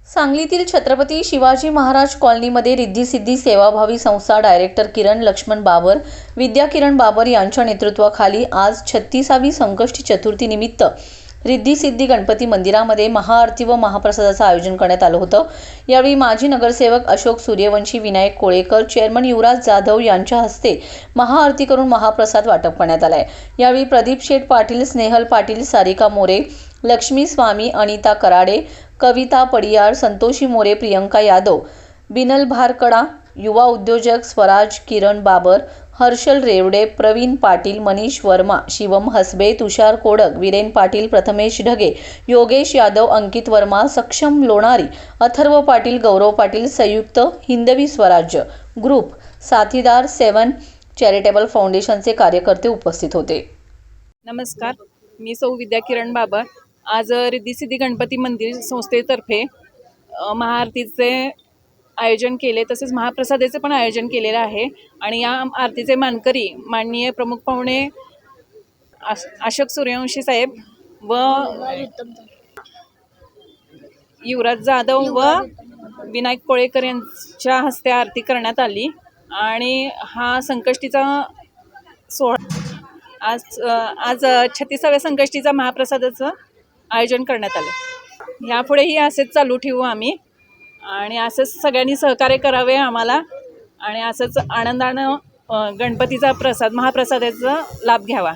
सांगलीतील छत्रपती शिवाजी महाराज कॉलनीमध्ये रिद्धी सिद्धी सेवाभावी संस्था डायरेक्टर किरण लक्ष्मण बाबर, विद्या किरण बाबर यांच्या नेतृत्वाखाली आज 36वी संकष्टी चतुर्थी निमित्त रिद्धी सिद्धी गणपती मंदिरामध्ये महाआरती व महाप्रसादाचं आयोजन करण्यात आलं होतं। यावेळी माजी नगरसेवक अशोक सूर्यवंशी, विनायक कोळेकर, चेअरमन युवराज जाधव यांच्या हस्ते महाआरती करून महाप्रसाद वाटप करण्यात आलाय। यावेळी प्रदीप शेठ पाटील, स्नेहल पाटील, सारिका मोरे, लक्ष्मी स्वामी, अनिता कराडे, कविता पडियार, संतोषी मोरे, प्रियंका यादव, बिनल भारकडा, युवा उद्योजक स्वराज, किरण बाबर, हर्षल रेवडे, प्रवीण पाटील, मनीष वर्मा, शिवम हसबे, तुषार कोडक, वीरेन पाटील, प्रथमेश ढगे, योगेश यादव, अंकित वर्मा, सक्षम लोणारी, अथर्व पाटील, गौरव पाटील, संयुक्त हिंदवी स्वराज्य ग्रुप, साथीदार 7 चॅरिटेबल फाउंडेशनचे कार्यकर्ते उपस्थित होते। नमस्कार, मी सौ विद्या किरण बाबर। आज रिद्धी सिद्धी गणपती मंदिर संस्थेतर्फे महाआरतीचे आयोजन केले, तसेच महाप्रसादाचे पण आयोजन केलेले आहे। आणि या आरतीचे मानकरी माननीय प्रमुख पाहुणे अशोक सूर्यवंशी साहेब व युवराज जाधव व विनायक कोळेकर यांच्या हस्ते आरती करण्यात आली। आणि हा संकष्टीचा सोहळा आज 36व्या संकष्टीचा महाप्रसादाचं आयोजन करण्यात आलं। यापुढेही असेच चालू ठेवू आम्ही आणि असंच सगळ्यांनी सहकार्य करावे आम्हाला आणि असंच आनंदानं गणपतीचा महाप्रसादाचा लाभ घ्यावा।